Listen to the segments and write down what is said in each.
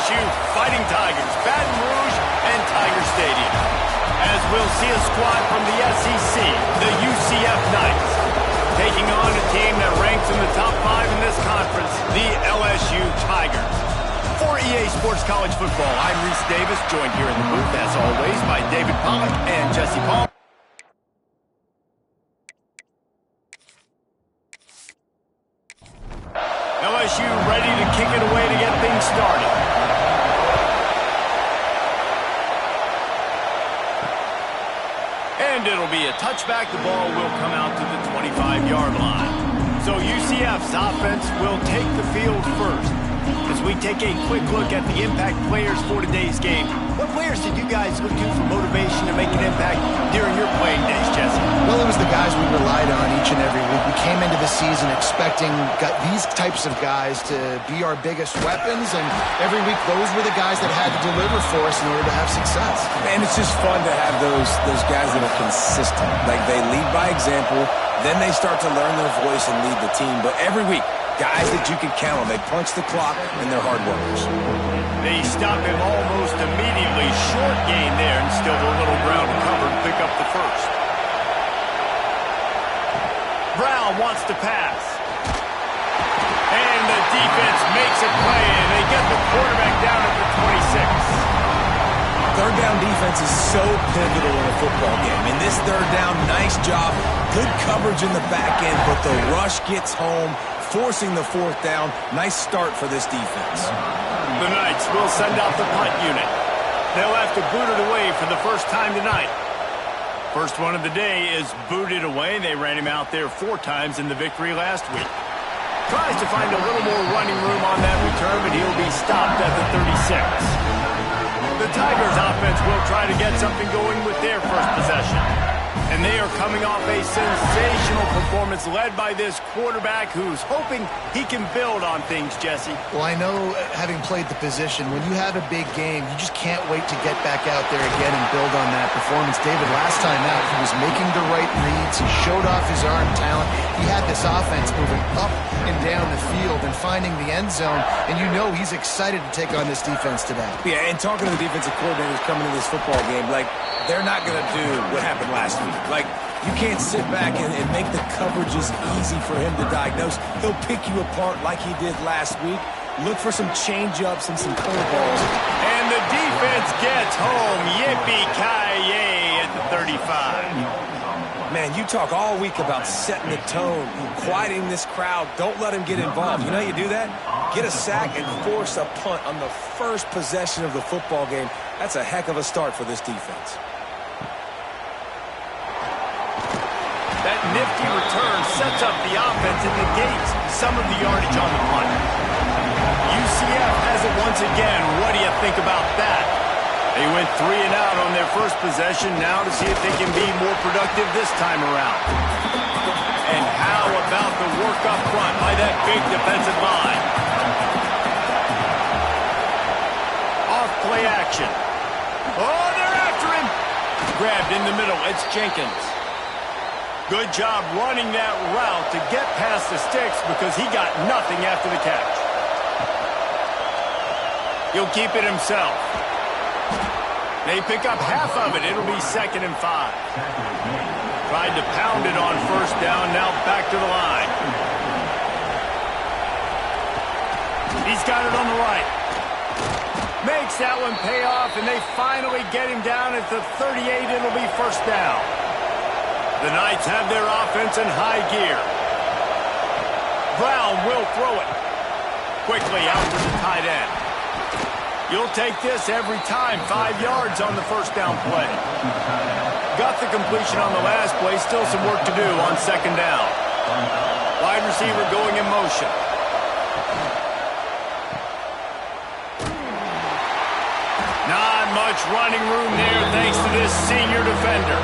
LSU Fighting Tigers, Baton Rouge and Tiger Stadium. As we'll see a squad from the SEC, the UCF Knights, taking on a team that ranks in the top 5 in this conference, the LSU Tigers. For EA Sports College Football, I'm Reese Davis, joined here in the booth, as always, by David Pollack and Jesse Palmer. LSU ready to kick it away to get things started. And it'll be a touchback. The ball will come out to the 25-yard line. So UCF's offense will take the field first. As we take a quick look at the impact players for today's game, what players did you guys look to for motivation to make an impact during your playing days, Jesse? Well, it was the guys we relied on each and every week. We came into the season expecting these types of guys to be our biggest weapons, and every week those were the guys that had to deliver for us in order to have success. And it's just fun to have those guys that are consistent. Like, they lead by example, then they start to learn their voice and lead the team. But every week, guys that you can count on. They punch the clock, and they're hard workers. They stop him almost immediately. Short gain there, and still a little ground to cover to pick up the first. Brown wants to pass. And the defense makes a play, and they get the quarterback down at the 26. Third down defense is so pivotal in a football game. In this third down, nice job. Good coverage in the back end, but the rush gets home, forcing the fourth down. Nice start for this defense. The Knights will send out the punt unit. They'll have to boot it away for the first time tonight. First one of the day is booted away. They ran him out there 4 times in the victory last week. Tries to find a little more running room on that return, but he'll be stopped at the 36. The Tigers offense will try to get something going with their first possession. And they are coming off a sensational performance led by this quarterback who's hoping he can build on things, Jesse. Well, I know, having played the position, when you have a big game, you just can't wait to get back out there again and build on that performance. David, last time out, he was making the right reads. He showed off his arm talent. He had this offense moving up and down the field and finding the end zone. And you know he's excited to take on this defense today. Yeah, and talking to the defensive coordinators coming into this football game, like, they're not going to do what happened last week. Like, you can't sit back and make the coverages easy for him to diagnose. He'll pick you apart like he did last week. Look for some change-ups and some curveballs. And the defense gets home. Yippee-ki-yay at the 35. Man, you talk all week about setting the tone, quieting this crowd. Don't let him get involved. You know how you do that? Get a sack and force a punt on the first possession of the football game. That's a heck of a start for this defense. That nifty return sets up the offense and negates some of the yardage on the punt. UCF has it once again. What do you think about that? They went 3 and out on their first possession. Now to see if they can be more productive this time around. And how about the work up front by that big defensive line? Off play action. Oh, they're after him. Grabbed in the middle. It's Jenkins. Good job running that route to get past the sticks because he got nothing after the catch. He'll keep it himself. They pick up half of it. It'll be 2nd and 5. Tried to pound it on first down. Now back to the line. He's got it on the right. Makes that one pay off, and they finally get him down at the 38. It'll be first down. The Knights have their offense in high gear. Brown will throw it. Quickly out to the tight end. You'll take this every time. 5 yards on the first down play. Got the completion on the last play. Still some work to do on 2nd down. Wide receiver going in motion. Not much running room there thanks to this senior defender.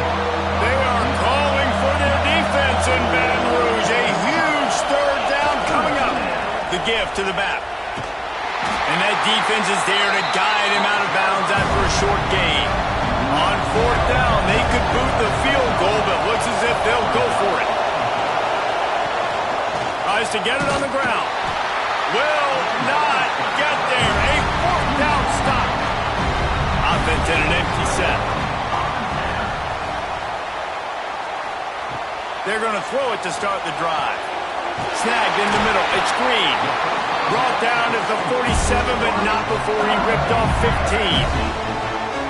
They are calling for their defense in Baton Rouge. A huge 3rd down coming up. The give to the back. And that defense is there to guide him out of bounds after a short gain. On 4th down, they could boot the field goal, but looks as if they'll go for it. Tries to get it on the ground. Will not get there. A 4th down and an empty set. They're going to throw it to start the drive. Snagged in the middle. It's Green. Brought down at the 47, but not before he ripped off 15.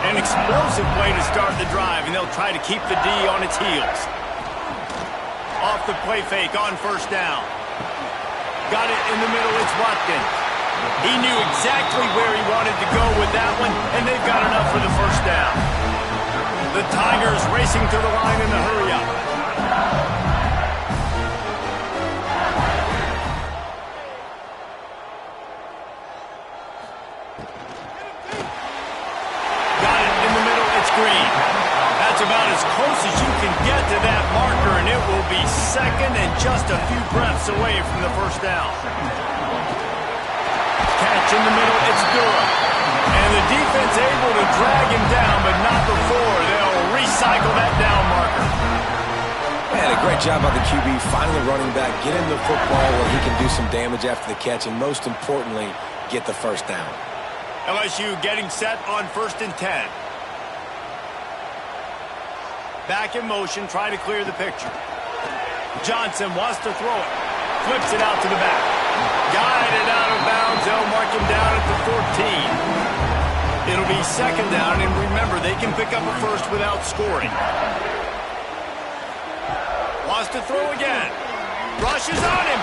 An explosive play to start the drive, and they'll try to keep the D on its heels. Off the play fake on first down. Got it in the middle. It's Watkins. He knew exactly where he wanted to go with that one, and they've got enough for the first down. The Tigers racing to the line in the hurry-up. Got it in the middle. It's Green. That's about as close as you can get to that marker, and it will be second and just a few breaths away from the first down. Catch in the middle, it's Durham. And the defense able to drag him down, but not before they'll recycle that down marker. Man, a great job by the QB, finding the running back, get him the football where he can do some damage after the catch, and most importantly, get the first down. LSU getting set on 1st and 10. Back in motion, try to clear the picture. Johnson wants to throw it. Flips it out to the back. Guided out of bounds. They'll mark him down at the 14. It'll be second down, and remember, they can pick up a first without scoring. Wants to throw again. Rushes on him.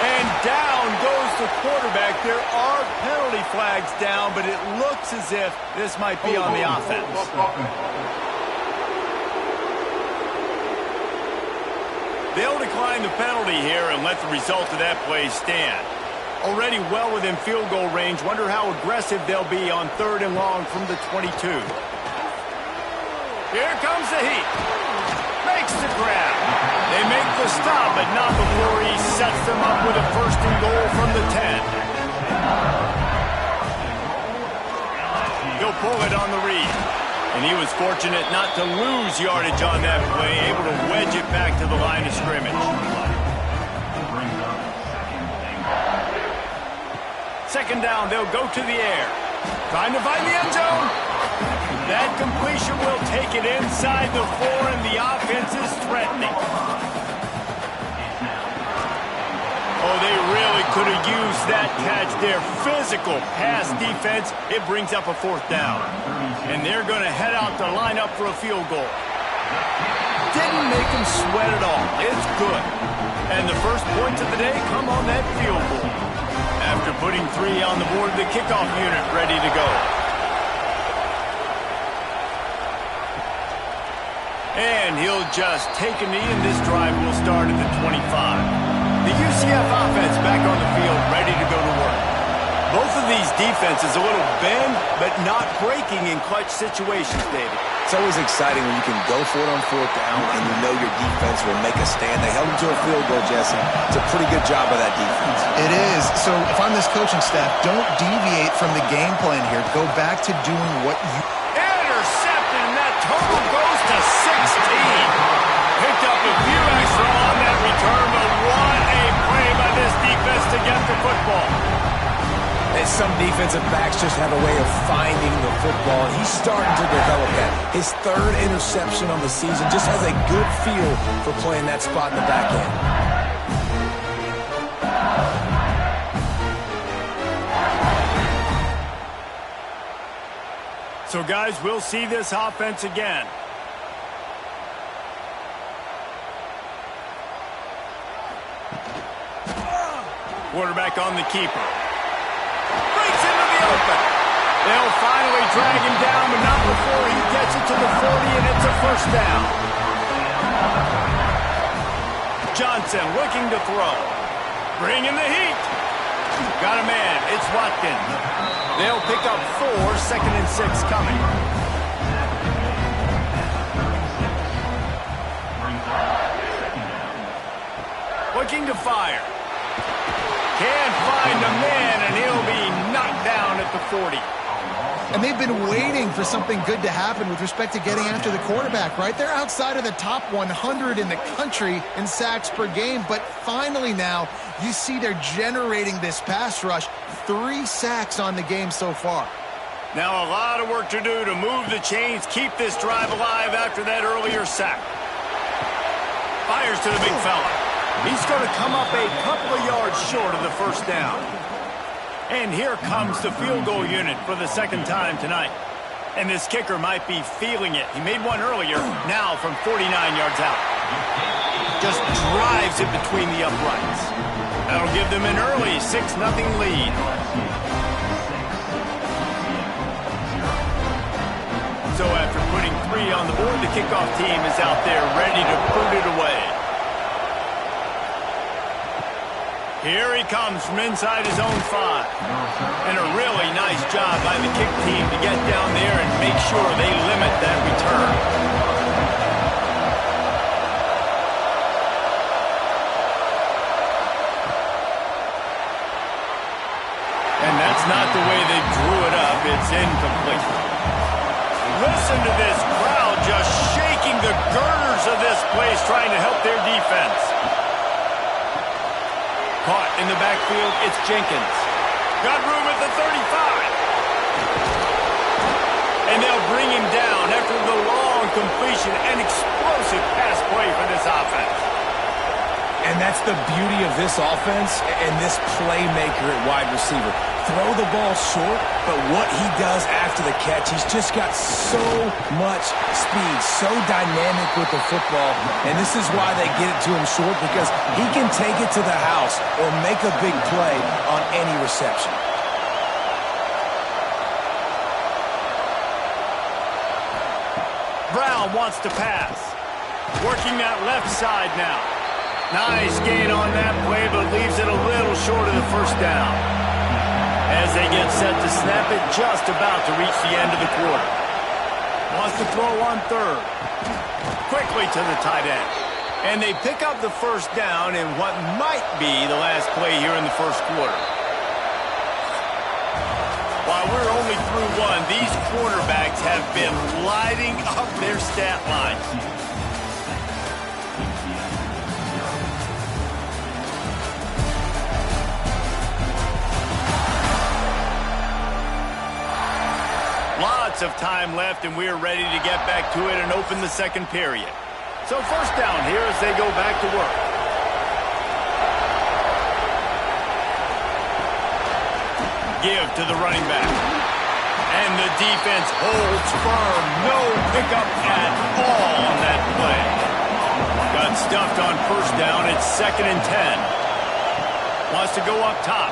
And down goes the quarterback. There are penalty flags down, but it looks as if this might be on the offense. They'll decline the penalty here and let the result of that play stand. Already well within field goal range. Wonder how aggressive they'll be on 3rd and long from the 22. Here comes the heat. Makes the grab. They make the stop, but not before he sets them up with a 1st and goal from the 10. He'll pull it on the read. And he was fortunate not to lose yardage on that play, able to wedge it back to the line of scrimmage. Second down, they'll go to the air. Trying to find the end zone. That completion will take it inside the 4, and the offense is threatening. Oh, they really could have used that catch there. Physical pass defense. It brings up a 4th down. And they're going to head out to line up for a field goal. Didn't make them sweat at all. It's good. And the first points of the day come on that field goal. After putting 3 on the board, the kickoff unit ready to go. And he'll just take a knee, and this drive will start at the 25. The UCF offense back on the field, ready to go to work. Both of these defenses a little bend, but not breaking in clutch situations, David. It's always exciting when you can go for it on 4th down and you know your defense will make a stand. They held him to a field goal, Jesse. It's a pretty good job by that defense. It is. So if I'm this coaching staff, don't deviate from the game plan here. Go back to doing what you... Intercepted, and that total goes to 16. Picked up a few extra on that return, but what a play by this defense to get the football. And some defensive backs just have a way of finding the football, and he's starting to develop that. His 3rd interception on the season just has a good feel for playing that spot in the back end. So, guys, we'll see this offense again. Quarterback on the keeper. Breaks into the open. They'll finally drag him down, but not before he gets it to the 40, and it's a 1st down. Johnson looking to throw. Bringing the heat. Got a man. It's Watkins. They'll pick up 4, 2nd and 6 coming. Looking to fire. Can't find a man, and he'll be knocked down at the 40. And they've been waiting for something good to happen with respect to getting after the quarterback, right? They're outside of the top 100 in the country in sacks per game, but finally now you see they're generating this pass rush. 3 sacks on the game so far. Now a lot of work to do to move the chains, keep this drive alive after that earlier sack. Fires to the big fella. He's going to come up a couple of yards short of the first down. And here comes the field goal unit for the second time tonight. And this kicker might be feeling it. He made one earlier, now from 49 yards out. Just drives it between the uprights. That'll give them an early 6-0 lead. So after putting 3 on the board, the kickoff team is out there ready to boot it away. Here he comes from inside his own 5. And a really nice job by the kick team to get down there and make sure they limit that return. And that's not the way they drew it up. It's incomplete. Listen to this crowd just shaking the girders of this place trying to help their defense. Caught in the backfield, it's Jenkins. Got room at the 35. And they'll bring him down after the long completion and explosive pass play for this offense. And that's the beauty of this offense and this playmaker at wide receiver. Throw the ball short, but what he does after the catch, he's just got so much speed, so dynamic with the football, and this is why they get it to him short, because he can take it to the house or make a big play on any reception. Brown wants to pass. Working that left side now. Nice gain on that play, but leaves it a little short of the first down. As they get set to snap it, just about to reach the end of the quarter. Wants to throw on 3rd. Quickly to the tight end. And they pick up the first down in what might be the last play here in the first quarter. While we're only through 1, these quarterbacks have been lighting up their stat lines. Lots of time left, and we're ready to get back to it and open the second period. So first down here as they go back to work. Give to the running back. And the defense holds firm. No pickup at all on that play. Got stuffed on first down. It's 2nd and 10. Wants to go up top.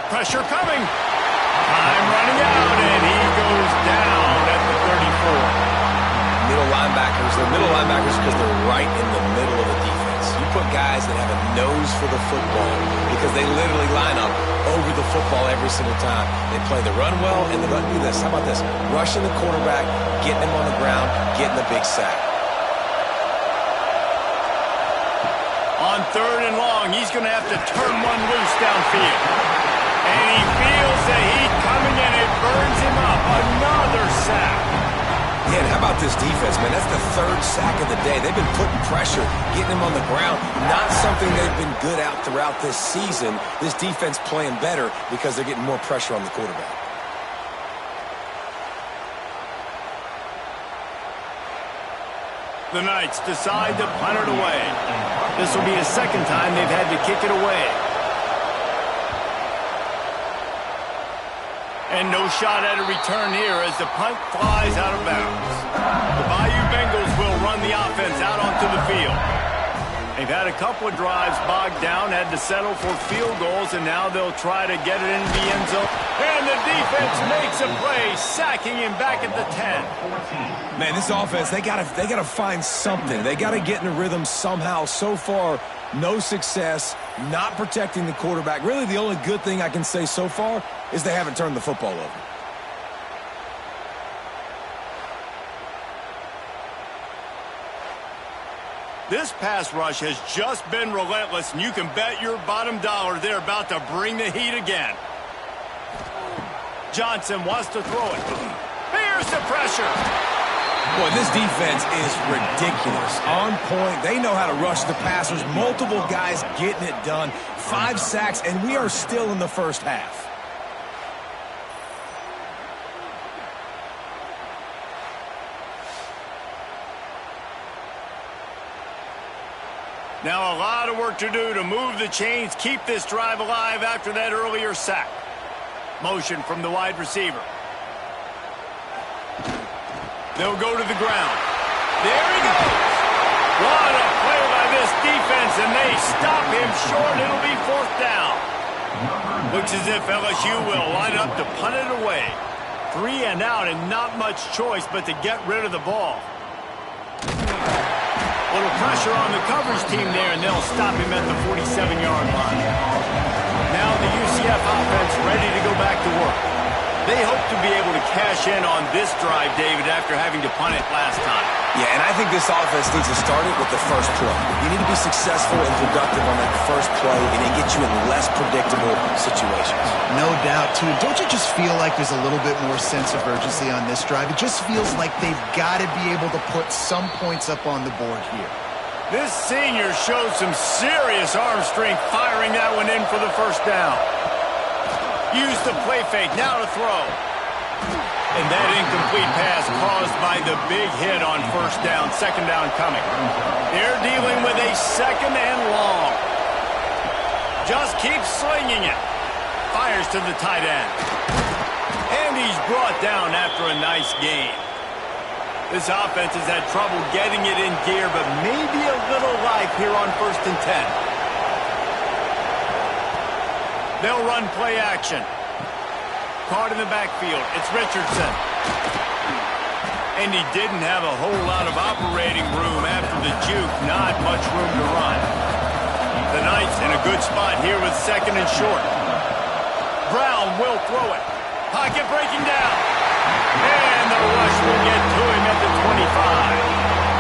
Pressure coming. Time running out, and he goes down at the 34. Middle linebackers, they're middle linebackers because they're right in the middle of the defense. You put guys that have a nose for the football because they literally line up over the football every single time. They play the run well, and they're going to do this. How about this? Rushing the quarterback, getting him on the ground, getting the big sack. On 3rd and long, he's going to have to turn one loose downfield. And he feels the heat coming, and it burns him up. Another sack. Yeah, and how about this defense, man? That's the 3rd sack of the day. They've been putting pressure, getting him on the ground. Not something they've been good at throughout this season. This defense playing better because they're getting more pressure on the quarterback. The Knights decide to punt it away. This will be the 2nd time they've had to kick it away. And no shot at a return here as the punt flies out of bounds. The Bayou Bengals will run the offense out onto the field. They've had a couple of drives bogged down, had to settle for field goals, and now they'll try to get it into the end zone. And the defense makes a play, sacking him back at the 10. Man, this offense, they gotta find something. They gotta get in a rhythm somehow. So far, no success, not protecting the quarterback. Really, the only good thing I can say so far is they haven't turned the football over. This pass rush has just been relentless, and you can bet your bottom dollar they're about to bring the heat again. Johnson wants to throw it. Here's the pressure. Boy, this defense is ridiculous. On point. They know how to rush the passers. Multiple guys getting it done. 5 sacks, and we are still in the first half. Now a lot of work to do to move the chains, keep this drive alive after that earlier sack. Motion from the wide receiver. They'll go to the ground. There he goes. What a play by this defense, and they stop him short. It'll be 4th down. Looks as if LSU will line up to punt it away. 3 and out, and not much choice but to get rid of the ball. Little pressure on the coverage team there, and they'll stop him at the 47-yard line. Now the UCF offense ready to go back to work. They hope to be able to cash in on this drive, David, after having to punt it last time. Yeah, and I think this offense needs to start it with the first play. You need to be successful and productive on that first play, and it gets you in less predictable situations. No doubt, too. Don't you just feel like there's a little bit more sense of urgency on this drive? It just feels like they've got to be able to put some points up on the board here. This senior showed some serious arm strength firing that one in for the first down. Use the play fake, now to throw. And that incomplete pass caused by the big hit on first down, 2nd down coming. They're dealing with a 2nd and long. Just keeps slinging it. Fires to the tight end. And he's brought down after a nice gain. This offense has had trouble getting it in gear, but maybe a little life here on 1st and 10. They'll run play action. Caught in the backfield. It's Richardson. And he didn't have a whole lot of operating room after the juke. Not much room to run. The Knights in a good spot here with 2nd and short. Brown will throw it. Pocket breaking down. And the rush will get to him at the 25.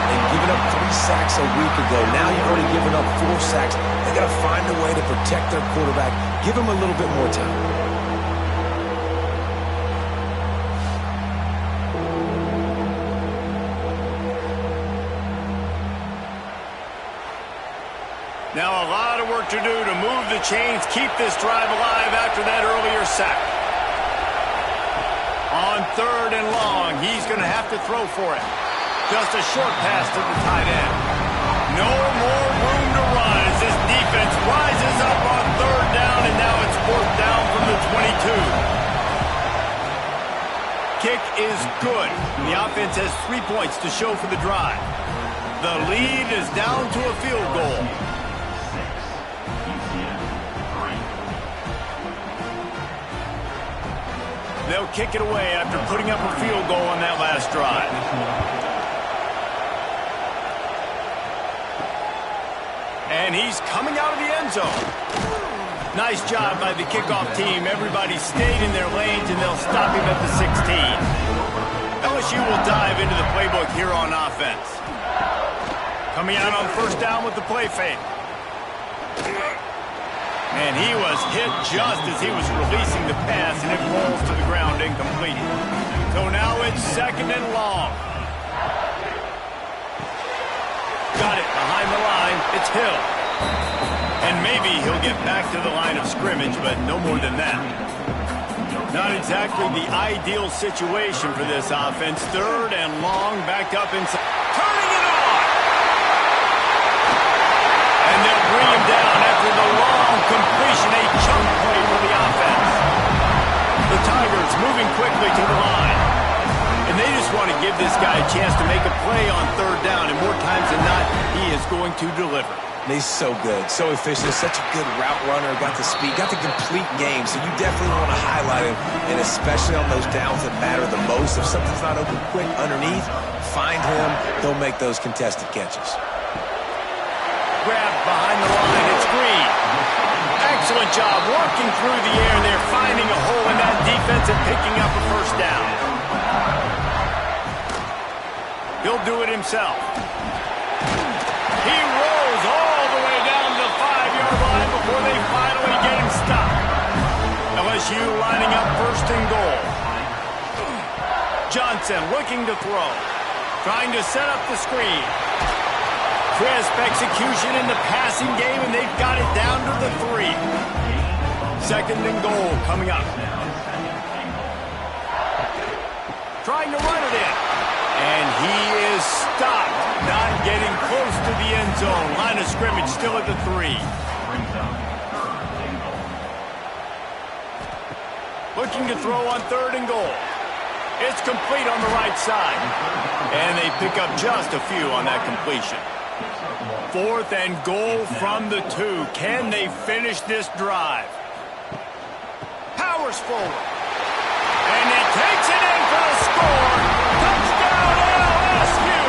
And giving up 3 sacks a week ago. Now you've already given up 4 sacks. They got to find a way to protect their quarterback. Give him a little bit more time. Now a lot of work to do to move the chains, keep this drive alive after that earlier sack. On 3rd and long, he's going to have to throw for it. Just a short pass to the tight end. No more room to run as this defense rises up on 3rd down, and now it's 4th down from the 22. Kick is good. The offense has 3 points to show for the drive. The lead is down to a field goal. They'll kick it away after putting up a field goal on that last drive. And he's coming out of the end zone. Nice job by the kickoff team. Everybody stayed in their lanes, and they'll stop him at the 16. LSU will dive into the playbook here on offense. Coming out on 1st down with the play fake. And he was hit just as he was releasing the pass, and it falls to the ground incomplete. So now it's 2nd and long. Got it behind the line. It's Hill. And maybe he'll get back to the line of scrimmage, but no more than that. Not exactly the ideal situation for this offense. 3rd and long, backed up inside. Turning it on! And they'll bring him down after the long completion, a chunk play for the offense. The Tigers moving quickly to the line. And they just want to give this guy a chance to make a play on 3rd down, and more times than not, he is going to deliver. He's so good, so efficient, such a good route runner, got the speed, got the complete game, so you definitely want to highlight him, and especially on those downs that matter the most. If something's not open quick underneath, find him, he'll make those contested catches. Grabbed behind the line, it's Green. Excellent job working through the air. They're finding a hole in that defense and picking up a 1st down. He'll do it himself. He rolls all the way down to the 5-yard line before they finally get him stopped. LSU lining up 1st and goal. Johnson looking to throw. Trying to set up the screen. Crisp execution in the passing game, and they've got it down to the 3. 2nd and goal coming up. Trying to run it in. And he is stopped, not getting close to the end zone. Line of scrimmage still at the 3. Looking to throw on 3rd and goal. It's complete on the right side. And they pick up just a few on that completion. 4th and goal from the 2. Can they finish this drive? Powers forward. And he takes it in for the score. Touchdown LSU!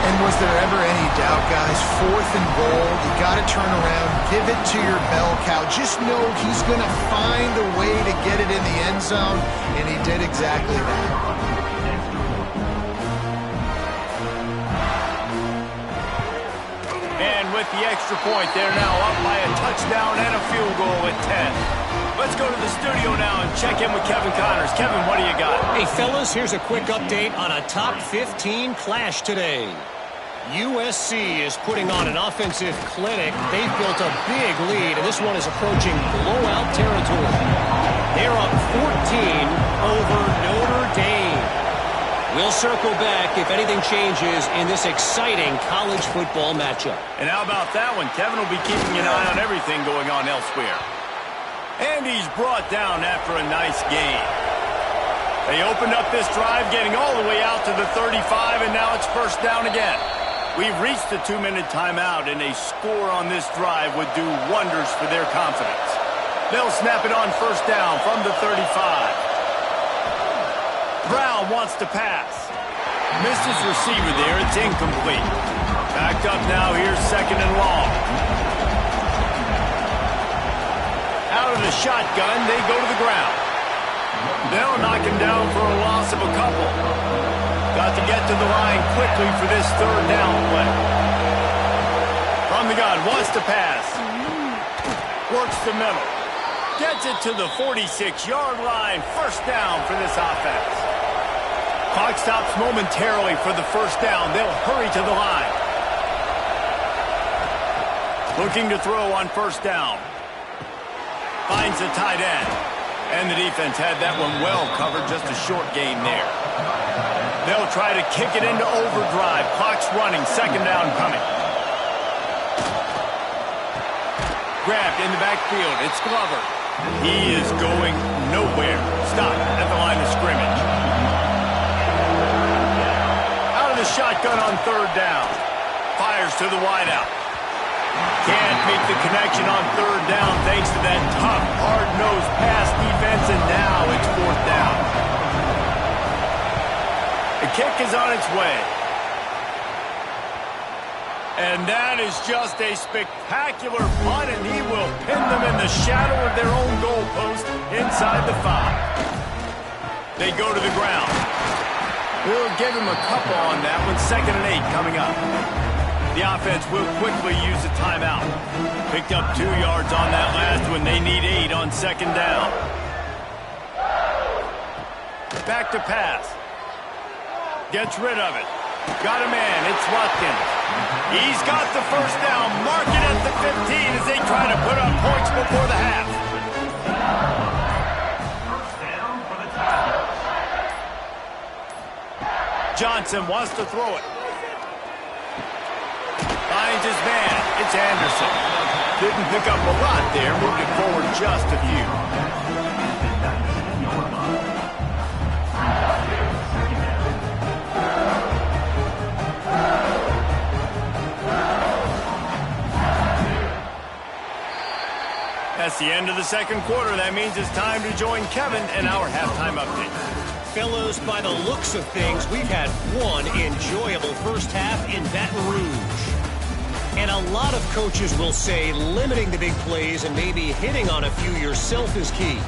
And was there ever any doubt, guys? 4th and goal. You got to turn around, give it to your bell cow. Just know he's going to find a way to get it in the end zone, and he did exactly that. And with the extra point, they're now up by a touchdown and a field goal at 10. Let's go to the studio now and check in with Kevin Connors. Kevin, what do you got? Hey, fellas, here's a quick update on a top 15 clash today. USC is putting on an offensive clinic. They've built a big lead, and this one is approaching blowout territory. They're up 14 over Notre Dame. We'll circle back if anything changes in this exciting college football matchup. And how about that one? Kevin will be keeping an eye on everything going on elsewhere. And he's brought down after a nice gain. They opened up this drive, getting all the way out to the 35, and now it's 1st down again. We've reached the 2-minute timeout, and a score on this drive would do wonders for their confidence. They'll snap it on 1st down from the 35. Brown wants to pass. Missed his receiver there. It's incomplete. Backed up now. Here's 2nd and long. Out of the shotgun, they go to the ground. They'll knock him down for a loss of a couple. Got to get to the line quickly for this 3rd down play. From the gun, wants to pass. Works the middle. Gets it to the 46-yard line. 1st down for this offense. Clock stops momentarily for the 1st down. They'll hurry to the line. Looking to throw on 1st down. Finds the tight end. And the defense had that one well covered. Just a short gain there. They'll try to kick it into overdrive. Clock's running. 2nd down coming. Grabbed in the backfield. It's Glover. He is going nowhere. Stopped at the line of scrimmage. Out of the shotgun on 3rd down. Fires to the wideout. Can't make the connection on 3rd down thanks to that tough, hard-nosed pass defense, and now it's 4th down. The kick is on its way. And that is just a spectacular punt, and he will pin them in the shadow of their own goalpost inside the 5. They go to the ground. We'll give him a couple on that one. 2nd and 8 coming up. The offense will quickly use a timeout. Picked up 2 yards on that last one. They need 8 on 2nd down. Back to pass. Gets rid of it. Got a man. It's Watkins. He's got the 1st down. Mark it at the 15 as they try to put up points before the half. Johnson wants to throw it. Finds his man. It's Anderson. Didn't pick up a lot there. Moved it forward just a few. That's the end of the 2nd quarter. That means it's time to join Kevin and our halftime update. Fellas, by the looks of things, we've had one enjoyable 1st half in Baton Rouge. And a lot of coaches will say limiting the big plays and maybe hitting on a few yourself is key.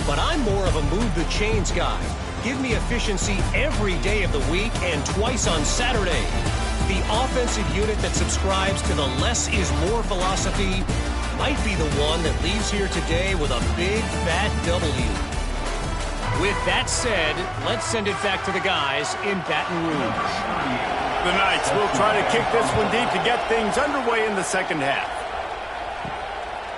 But I'm more of a move the chains guy. Give me efficiency every day of the week and twice on Saturday. The offensive unit that subscribes to the less is more philosophy might be the one that leaves here today with a big fat W. With that said, let's send it back to the guys in Baton Rouge. The Knights will try to kick this one deep to get things underway in the 2nd half.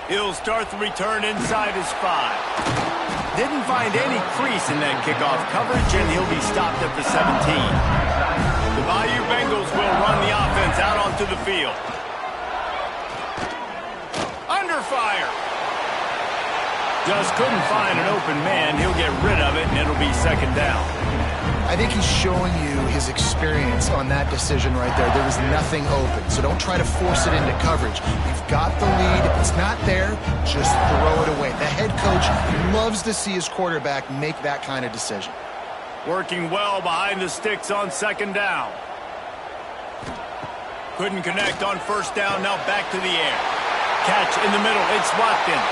He'll start the return inside his 5. Didn't find any crease in that kickoff coverage, and he'll be stopped at the 17. The Bayou Bengals will run the offense out onto the field. Under fire. Just couldn't find an open man. He'll get rid of it, and it'll be second down. I think he's showing you his experience on that decision right there. There was nothing open, so don't try to force it into coverage. You've got the lead. If it's not there, just throw it away. The head coach loves to see his quarterback make that kind of decision. Working well behind the sticks on second down. Couldn't connect on first down. Now back to the air. Catch in the middle. It's Watkins.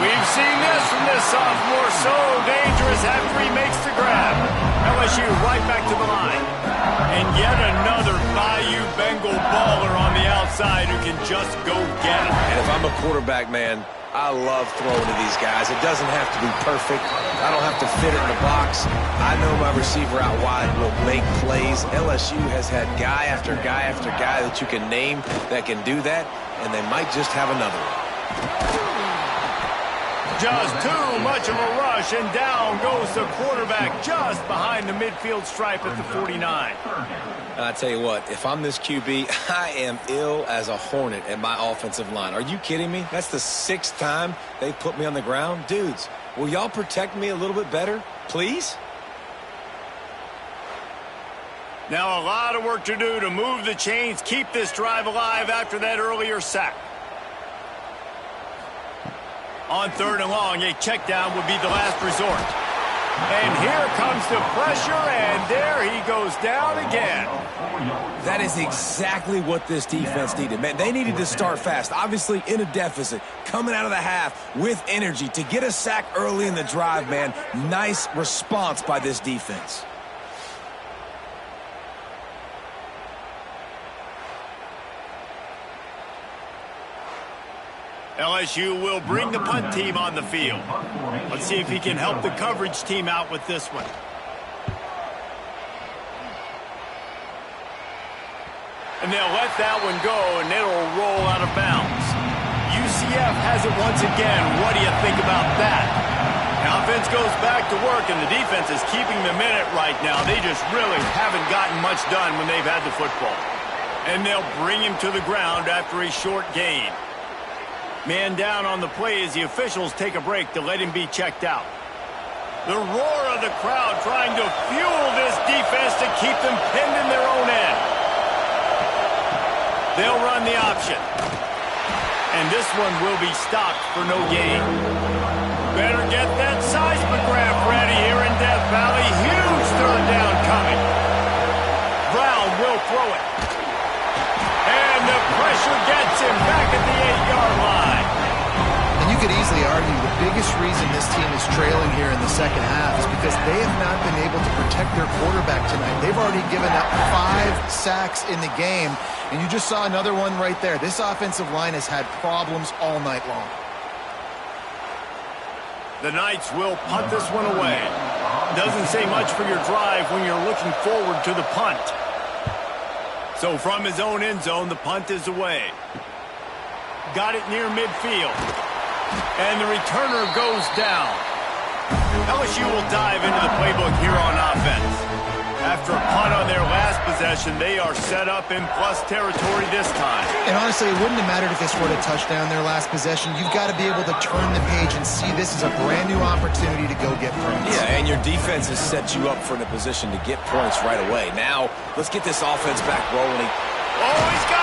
We've seen this from this sophomore. So dangerous after he makes the grab. LSU right back to the line. And yet another Bayou Bengal baller on the outside who can just go get it. And if I'm a quarterback, man, I love throwing to these guys. It doesn't have to be perfect. I don't have to fit it in the box. I know my receiver out wide will make plays. LSU has had guy after guy after guy that you can name that can do that, and they might just have another one. Just too much of a rush, and down goes the quarterback just behind the midfield stripe at the 49. And I tell you what, if I'm this QB, I am ill as a hornet at my offensive line. Are you kidding me? That's the 6th time they've put me on the ground. Dudes, will y'all protect me a little bit better, please? Now a lot of work to do to move the chains, keep this drive alive after that earlier sack. On third and long, a check down would be the last resort. And here comes the pressure, and there he goes down again. That is exactly what this defense needed. Man, they needed to start fast. Obviously in a deficit, coming out of the half with energy to get a sack early in the drive, man. Nice response by this defense. LSU will bring the punt team on the field. Let's see if he can help the coverage team out with this one. And they'll let that one go, and it'll roll out of bounds. UCF has it once again. What do you think about that? The offense goes back to work, and the defense is keeping them in it right now. They just really haven't gotten much done when they've had the football. And they'll bring him to the ground after a short gain. Man down on the play as the officials take a break to let him be checked out. The roar of the crowd trying to fuel this defense to keep them pinned in their own end. They'll run the option. And this one will be stopped for no gain. Better get that seismograph ready here in Death Valley. Huge third down coming. Brown will throw it. And the pressure gets him back at the 8-yard line. And you could easily argue the biggest reason this team is trailing here in the second half is because they have not been able to protect their quarterback tonight. They've already given up 5 sacks in the game, and you just saw another one right there. This offensive line has had problems all night long. The Knights will punt this one away. Doesn't say much for your drive when you're looking forward to the punt. So from his own end zone, the punt is away. Got it near midfield. And the returner goes down. LSU will dive into the playbook here on offense. After a punt on their last possession, they are set up in plus territory this time. And honestly, it wouldn't have mattered if they scored a touchdown their last possession. You've got to be able to turn the page and see this as a brand new opportunity to go get points. Yeah, and your defense has set you up for in a position to get points right away. Now, let's get this offense back rolling. Oh, he's got